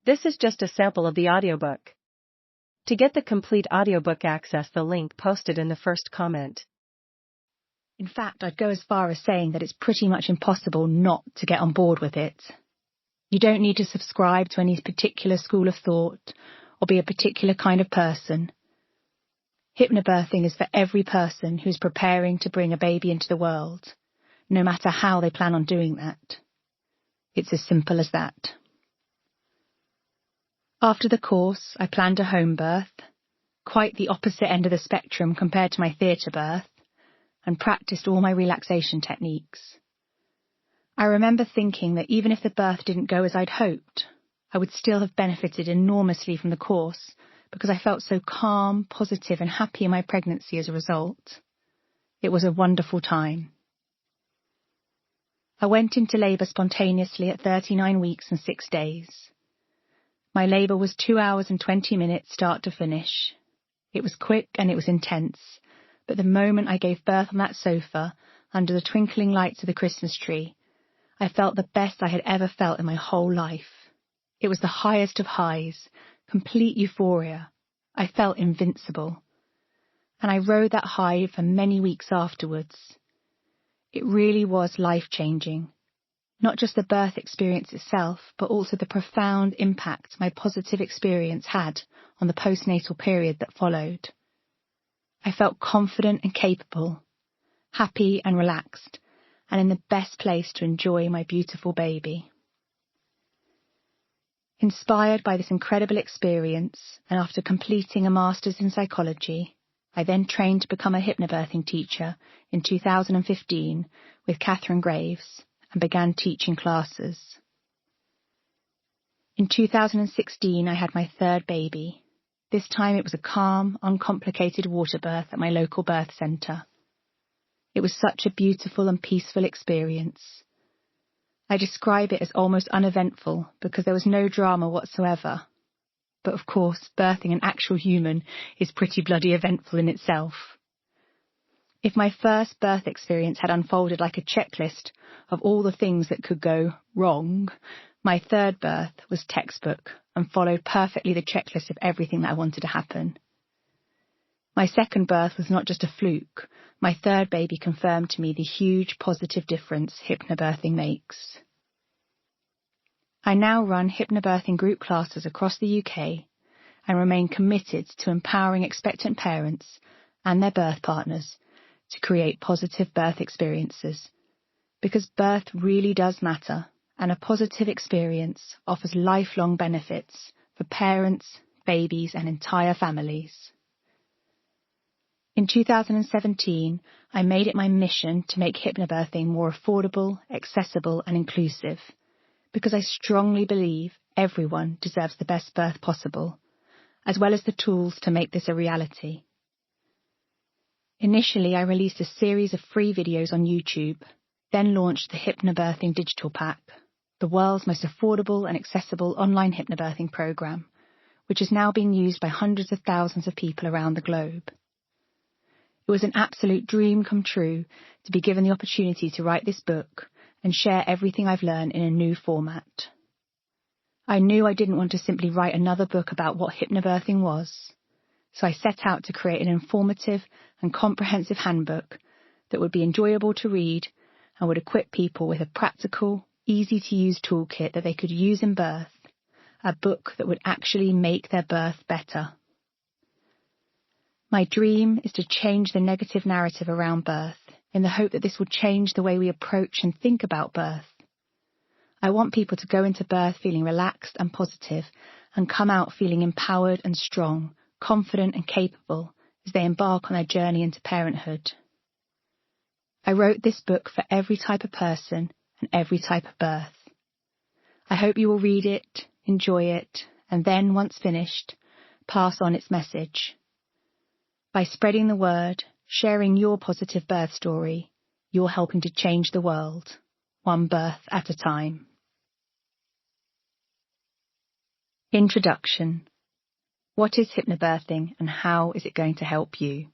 This is just a sample of the audiobook. To get the complete audiobook, access the link posted in the first comment. In fact, I'd go as far as saying that it's pretty much impossible not to get on board with it. You don't need to subscribe to any particular school of thought or be a particular kind of person. Hypnobirthing is for every person who's preparing to bring a baby into the world, no matter how they plan on doing that. It's as simple as that. After the course, I planned a home birth, quite the opposite end of the spectrum compared to my theatre birth, and practiced all my relaxation techniques. I remember thinking that even if the birth didn't go as I'd hoped, I would still have benefited enormously from the course because I felt so calm, positive and happy in my pregnancy as a result. It was a wonderful time. I went into labour spontaneously at 39 weeks and 6 days. My labour was 2 hours and 20 minutes start to finish. It was quick and it was intense, but the moment I gave birth on that sofa, under the twinkling lights of the Christmas tree, I felt the best I had ever felt in my whole life. It was the highest of highs, complete euphoria. I felt invincible. And I rode that high for many weeks afterwards. It really was life-changing. Not just the birth experience itself, but also the profound impact my positive experience had on the postnatal period that followed. I felt confident and capable, happy and relaxed, and in the best place to enjoy my beautiful baby. Inspired by this incredible experience, and after completing a master's in psychology, I then trained to become a hypnobirthing teacher in 2015 with Catherine Graves, and began teaching classes. In 2016, I had my third baby. This time it was a calm, uncomplicated water birth at my local birth centre. It was such a beautiful and peaceful experience. I describe it as almost uneventful because there was no drama whatsoever. But of course, birthing an actual human is pretty bloody eventful in itself. If my first birth experience had unfolded like a checklist of all the things that could go wrong, my third birth was textbook and followed perfectly the checklist of everything that I wanted to happen. My second birth was not just a fluke. My third baby confirmed to me the huge positive difference hypnobirthing makes. I now run hypnobirthing group classes across the UK and remain committed to empowering expectant parents and their birth partners to create positive birth experiences, because birth really does matter, and a positive experience offers lifelong benefits for parents, babies, and entire families. In 2017, I made it my mission to make hypnobirthing more affordable, accessible, and inclusive, because I strongly believe everyone deserves the best birth possible, as well as the tools to make this a reality. Initially, I released a series of free videos on YouTube, then launched the Hypnobirthing Digital Pack, the world's most affordable and accessible online hypnobirthing program, which is now being used by hundreds of thousands of people around the globe. It was an absolute dream come true to be given the opportunity to write this book and share everything I've learned in a new format. I knew I didn't want to simply write another book about what hypnobirthing was, so I set out to create an informative and comprehensive handbook that would be enjoyable to read and would equip people with a practical, easy-to-use toolkit that they could use in birth, a book that would actually make their birth better. My dream is to change the negative narrative around birth in the hope that this will change the way we approach and think about birth. I want people to go into birth feeling relaxed and positive and come out feeling empowered and strong, confident and capable as they embark on their journey into parenthood. I wrote this book for every type of person and every type of birth. I hope you will read it, enjoy it, and then, once finished, pass on its message. By spreading the word, sharing your positive birth story, you're helping to change the world, one birth at a time. Introduction. What is hypnobirthing and how is it going to help you?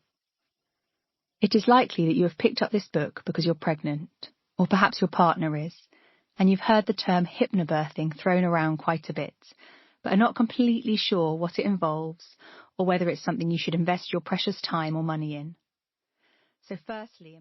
It is likely that you have picked up this book because you're pregnant, or perhaps your partner is, and you've heard the term hypnobirthing thrown around quite a bit, but are not completely sure what it involves or whether it's something you should invest your precious time or money in. So firstly,